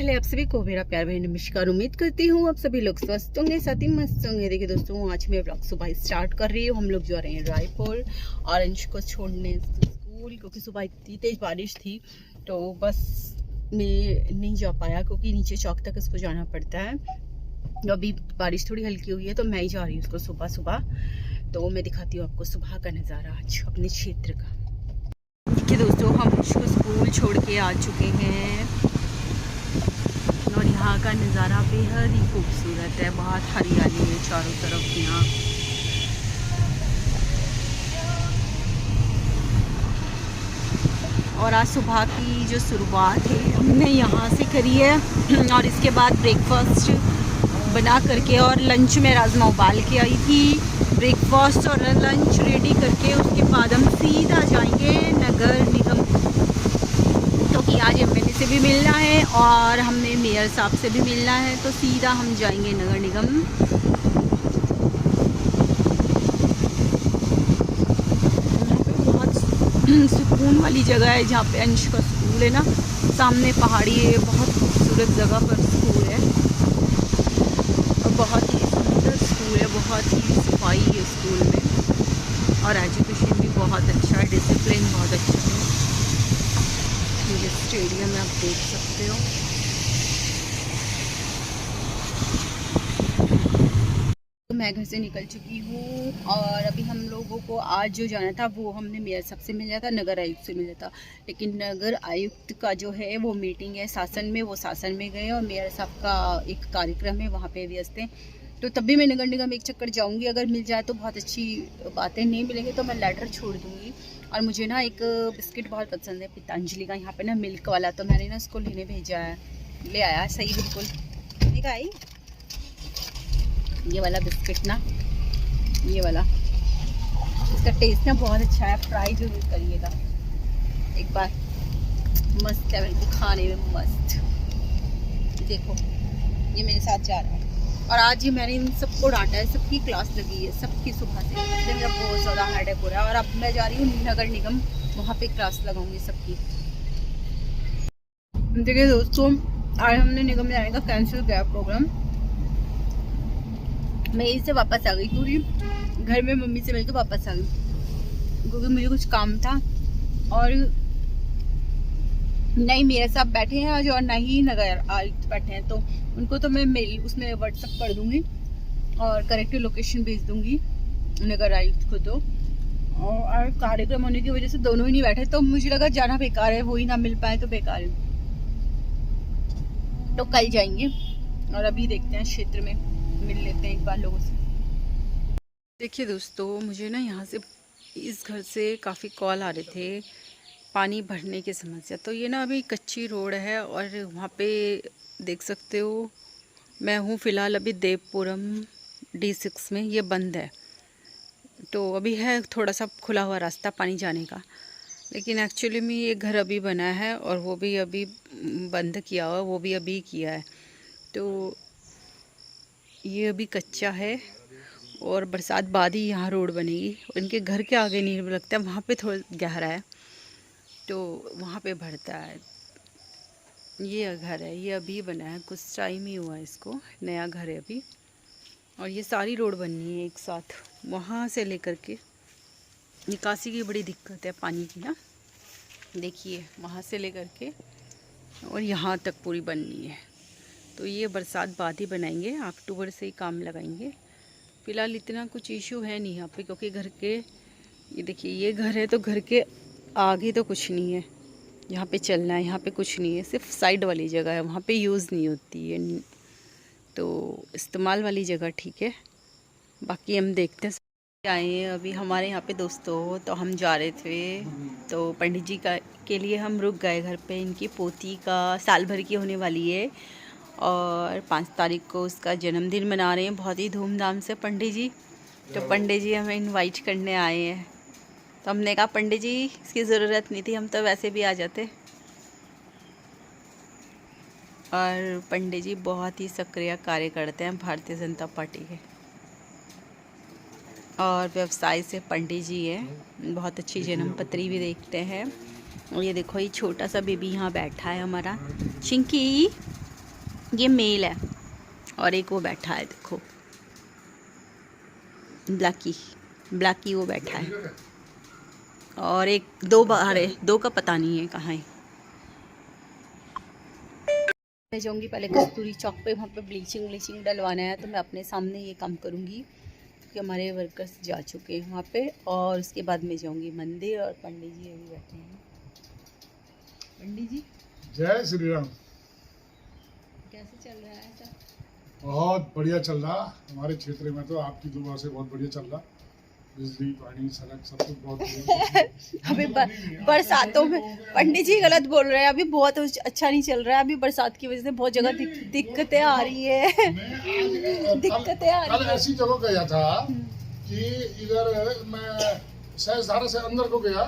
पहले आप सभी को मेरा प्यार भरी नमस्कार। उम्मीद करती हूँ आप सभी लोग स्वस्थ होंगे, साथ ही मस्त होंगे। देखिए दोस्तों, आज मैं व्लॉग सुबह स्टार्ट कर रही हूँ। हम लोग जा रहे हैं रायपुर ऑरेंज को छोड़ने स्कूल, क्योंकि सुबह इतनी तेज बारिश थी तो बस मैं नहीं जा पाया, क्योंकि नीचे चौक तक इसको जाना पड़ता है। अभी बारिश थोड़ी हल्की हुई है तो मैं ही जा रही हूँ उसको सुबह सुबह। तो मैं दिखाती हूँ आपको सुबह का नज़ारा आज अपने क्षेत्र का। देखिए दोस्तों, हम उसको स्कूल छोड़ के आ चुके हैं और यहाँ का नज़ारा बेहद ही खूबसूरत है। बहुत हरियाली है चारों तरफ यहाँ। और आज सुबह की जो शुरुआत है हमने यहाँ से करी है और इसके बाद ब्रेकफास्ट बना करके और लंच में राजमा उबाल के आई थी। ब्रेकफास्ट और लंच रेडी करके उसके बाद हम सीधा जाएंगे नगर निगम, क्योंकि आज एमएलए से भी मिलना है और हमने मेयर साहब से भी मिलना है। तो सीधा हम जाएंगे नगर निगम। बहुत सुकून वाली जगह है जहाँ पे अंश का स्कूल है ना, सामने पहाड़ी है, बहुत खूबसूरत जगह पर स्कूल है और बहुत ही सुंदर स्कूल है। बहुत ही सफाई है स्कूल में और एजुकेशन भी बहुत अच्छा है, डिसिप्लिन बहुत अच्छा है। ये स्टेडियम में आप देख सकते हो। तो मैं घर से निकल चुकी हूँ और अभी हम लोगों को आज जो जाना था वो हमने मेयर साहब से मिला था, नगर आयुक्त से मिला था। लेकिन नगर आयुक्त का जो है वो मीटिंग है शासन में, वो शासन में गए और मेयर साहब का एक कार्यक्रम है वहाँ पे व्यस्त हैं। तो तब भी मैं नगर निगम एक चक्कर जाऊँगी, अगर मिल जाए तो बहुत अच्छी बातें, नहीं मिलेंगे तो मैं लेटर छोड़ दूँगी। और मुझे ना एक बिस्किट बहुत पसंद है पतंजलि का, यहाँ पे ना मिल्क वाला, तो मैंने ना उसको लेने भेजा है, ले आया सही बिल्कुल। ठीक है ये वाला बिस्किट ना, ये वाला, इसका टेस्ट ना बहुत अच्छा है, ट्राई जरूर करिएगा एक बार। मस्त है बिल्कुल, खाने में मस्त। देखो ये मेरे साथ जा रहा है और आज ही मैंने इन सबको डांटा है। सबकी क्लास लगी है, सबकी सुबह से, इसलिए मेरा बहुत ज़्यादा हेडेक हो रहा है। और अब मैं जा रही हूँ नगर निगम, वहाँ पे क्लास लगाऊंगी सबकी। देखिए दोस्तों, आज हमने निगम जाने का कैंसिल किया प्रोग्राम। मैं यहीं से वापस आ गई, क्योंकि घर में मम्मी से मिलकर वापस आ गई, क्योंकि मुझे कुछ काम था। और नहीं मेरे साथ बैठे हैं आज और ना ही नगर आयुक्त बैठे हैं, तो उनको तो मैं मेल उसमें व्हाट्सएप कर दूंगी और करेक्ट लोकेशन भेज दूंगी नगर आयुक्त को। तो और कार्यक्रम होने की वजह से दोनों ही नहीं बैठे, तो मुझे लगा जाना बेकार है, वो ही ना मिल पाए तो बेकार है। तो कल जाएंगे और अभी देखते हैं क्षेत्र में मिल लेते हैं एक बार लोगों से। देखिए दोस्तों, मुझे ना यहाँ से इस घर से काफ़ी कॉल आ रहे थे पानी भरने की समस्या। तो ये ना अभी कच्ची रोड है और वहाँ पे देख सकते हो मैं हूँ फ़िलहाल अभी देवपुरम D6 में, ये बंद है। तो अभी है थोड़ा सा खुला हुआ रास्ता पानी जाने का, लेकिन एक्चुअली में ये घर अभी बना है और वो भी अभी बंद किया हुआ, वो भी अभी किया है। तो ये अभी कच्चा है और बरसात बाद ही यहाँ रोड बनेगी। उनके घर के आगे नहीं लगता, वहाँ पे थोड़ा गहरा है तो वहाँ पे भरता है। ये घर है, ये अभी बना है, कुछ टाइम ही हुआ है इसको, नया घर है अभी। और ये सारी रोड बननी है एक साथ, वहाँ से लेकर के निकासी की बड़ी दिक्कत है पानी की ना। देखिए वहाँ से लेकर के और यहाँ तक पूरी बननी है। तो ये बरसात बाद ही बनाएंगे, अक्टूबर से ही काम लगाएंगे। फ़िलहाल इतना कुछ इशू है नहीं यहाँ पे, क्योंकि घर के, ये देखिए ये घर है तो घर के आगे तो कुछ नहीं है, यहाँ पे चलना है, यहाँ पे कुछ नहीं है, सिर्फ साइड वाली जगह है, वहाँ पे यूज़ नहीं होती है, तो इस्तेमाल वाली जगह ठीक है। बाकी हम देखते हैं। आए हैं अभी हमारे यहाँ पे दोस्तों, तो हम जा रहे थे तो पंडित जी का के लिए हम रुक गए घर पे। इनकी पोती का साल भर की होने वाली है और 5 तारीख को उसका जन्मदिन मना रहे हैं बहुत ही धूमधाम से पंडित जी। तो पंडित जी हमें इनवाइट करने आए हैं, तो हमने कहा पंडित जी इसकी ज़रूरत नहीं थी, हम तो वैसे भी आ जाते। और पंडित जी बहुत ही सक्रिय कार्य करते हैं भारतीय जनता पार्टी के और व्यवसाय से पंडित जी हैं, बहुत अच्छी जन्मपत्री भी देखते हैं। और ये देखो ये छोटा सा बेबी यहाँ बैठा है हमारा चिंकी। ये मेल है और एक वो बैठा है, देखो ब्लैकी वो बैठा है, और एक दो बाहर है, दो का पता नहीं है कहाँ है। मैं जाऊँगी पहले कस्तूरी चौक पे, वहाँ पे ब्लीचिंग डलवाना है, तो मैं अपने सामने ये काम करूँगी क्योंकि हमारे वर्कर्स जा चुके हैं वहाँ पे। और उसके बाद मैं जाऊँगी मंदिर, और पंडित जी अभी बैठे हैं। पंडित जी जय श्री राम। कैसे चल रहा है सर? बहुत बढ़िया चल रहा हमारे क्षेत्र में, तो आपकी दुआ से बहुत बढ़िया चल रहा। बिजली पानी सड़क सब कुछ बहुत बढ़िया। अभी बरसातों में पंडित जी गलत बोल रहे हैं, अभी बहुत अच्छा नहीं चल रहा है। अभी बरसात की वजह से बहुत जगह दिक्कतें आ रही है। दिक्कतें आ रही है। कल ऐसी जगह गया था कि इधर मैं सहसधारा से अंदर को गया,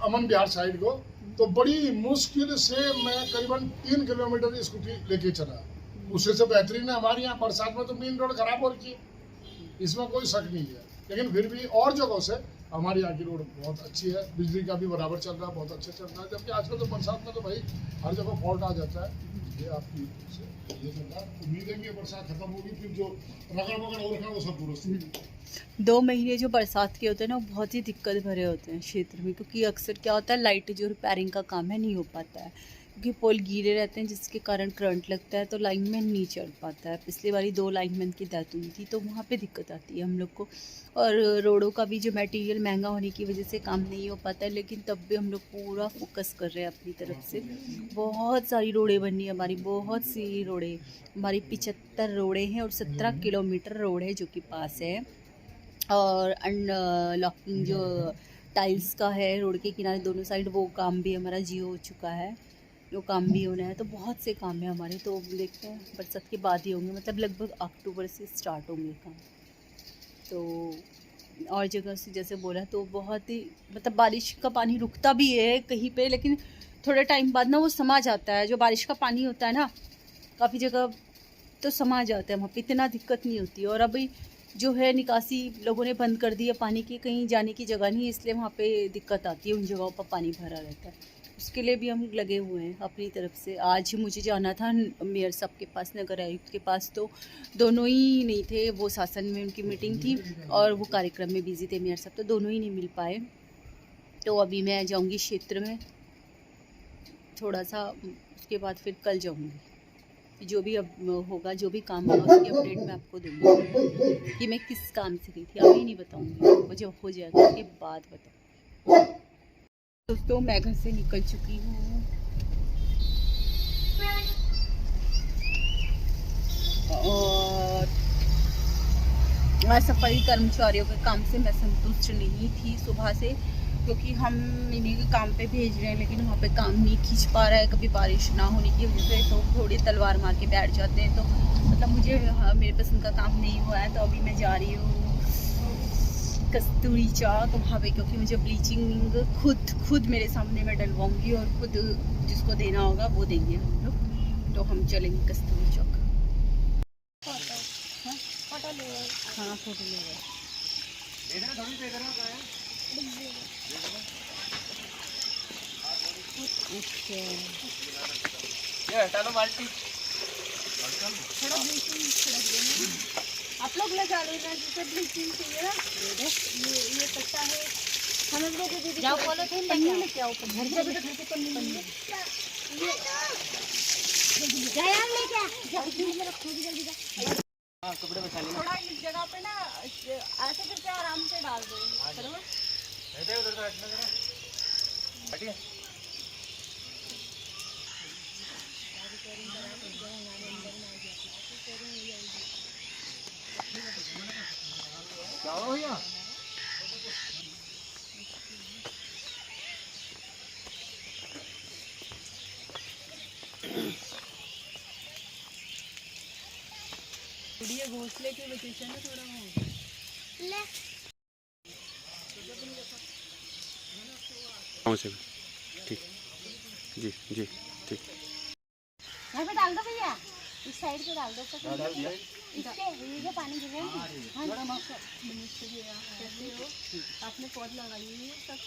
अमन बिहार साइड को, तो बड़ी मुश्किल से मैं करीबन 3 किलोमीटर स्कूटी लेके चला। उससे से बेहतरीन है हमारे यहाँ। बरसात में तो मेन रोड खराब हो रही है, इसमें कोई शक नहीं है, लेकिन फिर भी और जगहों से हमारी यहाँ की रोड बहुत अच्छी है। बिजली का भी बराबर चल रहा है, बहुत अच्छा चल रहा है। जबकि आजकल तो बरसात में तो भाई हर जगह फॉल्ट आ जाता है। ये आपकी ये चल रहा है। उम्मीद है कि बरसात खत्म होगी, फिर जो रगड़ वगड़ हो रखा है वो सब दुरुस्त होगी। 2 महीने जो बरसात के होते हैं ना, वो बहुत ही दिक्कत भरे होते हैं क्षेत्र में, क्योंकि अक्सर क्या होता है, लाइट जो रिपेयरिंग का काम है नहीं हो पाता है, क्योंकि पोल गिरे रहते हैं जिसके कारण करंट लगता है, तो लाइनमैन नहीं चढ़ पाता है। पिछली बारी 2 लाइनमैन की डेथ हुई थी, तो वहाँ पे दिक्कत आती है हम लोग को। और रोडों का भी जो मटेरियल महंगा होने की वजह से काम नहीं हो पाता है, लेकिन तब भी हम लोग पूरा फोकस कर रहे हैं अपनी तरफ से। बहुत सारी रोडें बननी है हमारी, बहुत सी रोडें हमारी, 75 रोडें हैं और 17 किलोमीटर रोड है जो कि पास है। और लॉकिंग जो टाइल्स का है रोड के किनारे दोनों साइड, वो काम भी हमारा जियो हो चुका है, वो काम भी होना है। तो बहुत से काम है हमारे, तो देखते हैं बरसात के बाद ही होंगे, मतलब लगभग अक्टूबर से स्टार्ट होंगे काम। तो और जगह से जैसे बोला, तो बहुत ही मतलब बारिश का पानी रुकता भी है कहीं पे, लेकिन थोड़े टाइम बाद ना वो समा जाता है। जो बारिश का पानी होता है ना, काफ़ी जगह तो समा जाता है, वहाँ पे इतना दिक्कत नहीं होती। और अभी जो है निकासी लोगों ने बंद कर दी है पानी की, कहीं जाने की जगह नहीं, इसलिए वहाँ पे दिक्कत आती है, उन जगहों पर पानी भरा रहता है। उसके लिए भी हम लगे हुए हैं अपनी तरफ से। आज मुझे जाना था मेयर साहब के पास, नगर आयुक्त के पास, तो दोनों ही नहीं थे, वो शासन में उनकी मीटिंग थी और वो कार्यक्रम में बिजी थे मेयर साहब, तो दोनों ही नहीं मिल पाए। तो अभी मैं जाऊँगी क्षेत्र में थोड़ा सा, उसके बाद फिर कल जाऊँगी। जो भी अब होगा, जो भी काम होगा, उसकी अपडेट मैं आपको दूँगी कि मैं किस काम से गई थी। अभी नहीं बताऊँगी, वो जब हो जाएगा उसके बाद बताऊँ। दोस्तों मैं घर से निकल चुकी हूँ और सफाई कर्मचारियों के काम से मैं संतुष्ट नहीं थी सुबह से, क्योंकि हम इन्हीं के काम पे भेज रहे हैं, लेकिन वहाँ पे काम नहीं खींच पा रहा है। कभी बारिश ना होने की वजह से तो थोड़ी तलवार मार के बैठ जाते हैं, तो मतलब मुझे मेरे पसंद का काम नहीं हुआ है। तो अभी मैं जा रही हूँ कस्तूरी चौक वहाँ पे, क्योंकि मुझे ब्लीचिंग खुद मेरे सामने मैं डलवाऊँगी और खुद जिसको देना होगा वो देंगे हम लोग। तो हम चलेंगे कस्तूरी चौक। हाँ फोटो ले रहे। आप लोग लगा लेना, जिसे ब्लीचिंग चाहिए ना, ये कट्टा है, हम लोग को दे दीजिए। पन्नी लेके आओ, घर से भी तो पन्नी लेके कपड़े बचा लेना। थोड़ा इस जगह पे ना ऐसे करके आराम से डाल दो, बराबर। भैया घोंसले की वजह से ना थोड़ा हो से ठीक जी जी ठीक। यहाँ पे डाल दो भैया, इस साइड पे डाल दो। ये पानी गिर रहा है। हाँ नमस्ते भैया, कैसे हो? आपने पौध लगाई है सब?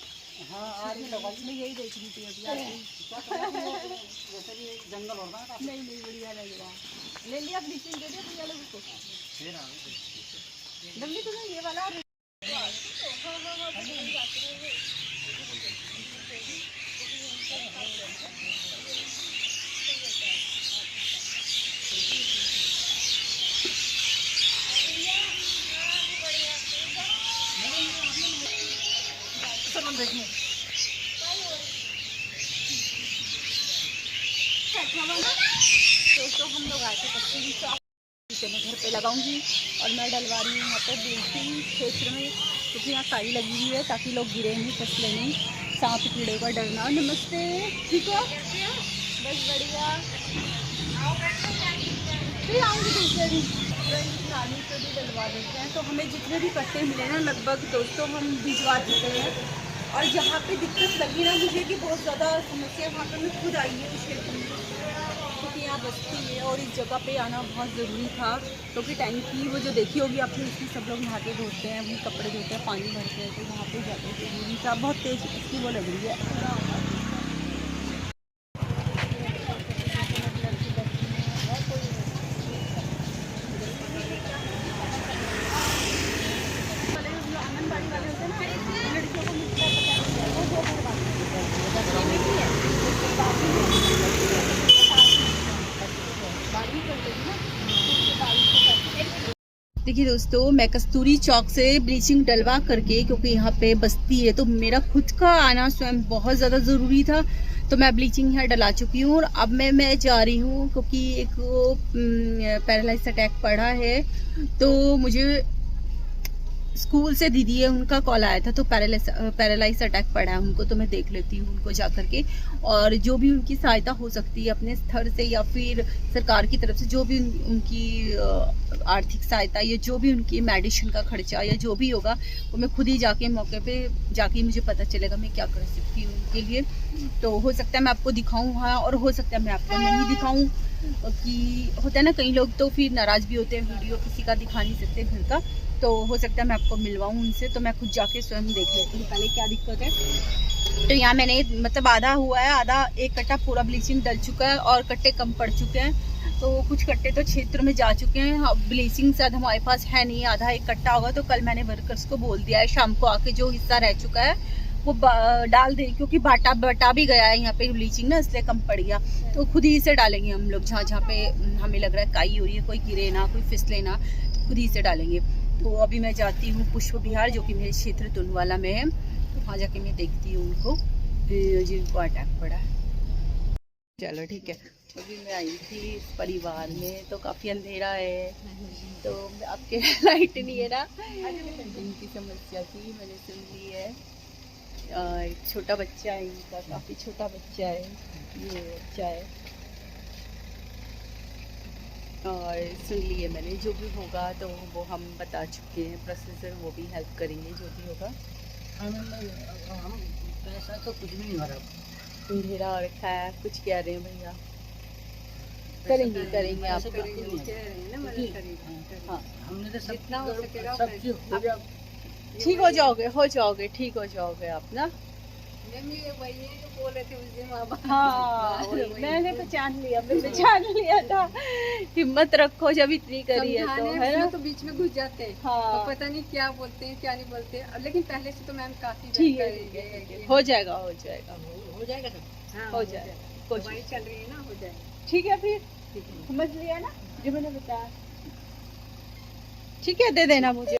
हाँ आज लगाई, मैं यही देख रही थी अभी। जैसे भी जंगल होगा नहीं नहीं बढ़िया लग रहा है। ले लिया ब्लीचिंग दे दिया भैया लोगों को? डंडी तो नहीं ये वाला। दोस्तों हम लोग आए थे कश्मीरी चौक, मैं घर पे लगाऊंगी और मैं डलवा रही हूँ यहाँ पे ब्लीचिंग क्षेत्र में, क्योंकि यहाँ काई लगी हुई है ताकि लोग गिरे नहीं, फसले नहीं, सांप कीड़े का डरना। नमस्ते, ठीक हो? बस बढ़िया। फिर आऊँगी दूसरे दिन नानी से भी डलवा देते हैं। तो हमें जितने भी पत्ते मिले ना लगभग दोस्तों हम भिजवा चुके हैं। और जहाँ पे दिक्कत लगी ना मुझे कि बहुत ज़्यादा समस्या, वहाँ पर मैं खुद आई है उस क्षेत्र में, क्योंकि यहाँ बस्ती है और इस जगह पे आना बहुत ज़रूरी था। क्योंकि टैंकी वो जो देखी होगी आपने, उसमें सब लोग नहाते धोते हैं, वही कपड़े धोते हैं, पानी भरते हैं, तो वहाँ पे जाते हैं ज़रूरी था। बहुत तेज़ इसकी वो लग रही है। देखिए दोस्तों, मैं कस्तूरी चौक से ब्लीचिंग डलवा करके, क्योंकि यहाँ पे बस्ती है तो मेरा खुद का आना स्वयं बहुत ज़्यादा ज़रूरी था, तो मैं ब्लीचिंग यहाँ डला चुकी हूँ। और अब मैं जा रही हूँ क्योंकि एक पैरालाइज अटैक पड़ा है, तो मुझे स्कूल से दीदी है उनका कॉल आया था, तो पैरालाइज अटैक पड़ा है उनको, तो मैं देख लेती हूँ उनको जा करके, और जो भी उनकी सहायता हो सकती है अपने स्तर से या फिर सरकार की तरफ से जो भी उनकी आर्थिक सहायता या जो भी उनकी मेडिसिन का खर्चा या जो भी होगा, वो मैं खुद ही जाके मौके पे जाके मुझे पता चलेगा मैं क्या कर सकती हूँ उनके लिए। तो हो सकता है मैं आपको दिखाऊँ वहाँ, और हो सकता है मैं आपको नहीं दिखाऊँ, कि होता है ना कई लोग तो फिर नाराज़ भी होते हैं, वीडियो किसी का दिखा नहीं सकते घर का, तो हो सकता है मैं आपको मिलवाऊँ उनसे, तो मैं खुद जाके स्वयं देख लेती हूँ पहले क्या दिक्कत है। तो यहाँ मैंने मतलब आधा हुआ है, आधा एक कट्टा पूरा ब्लीचिंग डल चुका है और कट्टे कम पड़ चुके हैं, तो कुछ कट्टे तो क्षेत्र में जा चुके हैं। अब ब्लीचिंग शायद हमारे पास है नहीं, आधा एक कट्टा होगा, तो कल मैंने वर्कर्स को बोल दिया है शाम को आके जो हिस्सा रह चुका है वो डाल दे, क्योंकि बटा भी गया है यहाँ पे ब्लीचिंग ना, इसलिए कम पड़ गया, तो खुद ही से डालेंगे हम लोग। जहाँ पे हमें लग रहा है काई हो रही है, कोई गिरे ना, कोई फिसले ना, तो खुद ही से डालेंगे। तो अभी मैं जाती हूँ पुष्प विहार, जो कि मेरे क्षेत्र तुनवाला में है, तो वहाँ जाके मैं देखती हूँ उनको जिनको अटैक पड़ा है। चलो ठीक है। अभी मैं आई थी इस परिवार में, तो काफ़ी अंधेरा है, तो आपके लाइट नहीं है ना, इनकी समस्या थी मैंने सुन ली है। एक छोटा बच्चा है इनका, काफ़ी छोटा बच्चा है, ये बच्चा है, और सुन लिए मैंने। जो भी होगा तो वो हम बता चुके हैं प्रोसेसर, वो भी हेल्प करेंगे जो भी होगा। पैसा तो कुछ भी नहीं हो रहा, अंधेरा और रखा है, कुछ कह रहे हैं भैया, करेंगे आप हाँ, हमने तो जितना हो सकेगा सब चीज हो गया। ठीक हो जाओगे ठीक हो जाओगे आप ना। हाँ मैंने पहचान लिया था। हिम्मत रखो जब इतनी करी है तो, है ना। तो बीच में घुस जाते हैं, हाँ तो पता नहीं क्या बोलते हैं क्या नहीं बोलते हैं, लेकिन पहले से तो मैम काफी ठीक है, हो जाएगा हो जाएगा सब। हाँ, हो जाएगा, कोशिश दवाई चल रही है ना, हो जाएगा। ठीक है फिर, समझ लिया ना जो मैंने बताया। ठीक है, दे देना मुझे।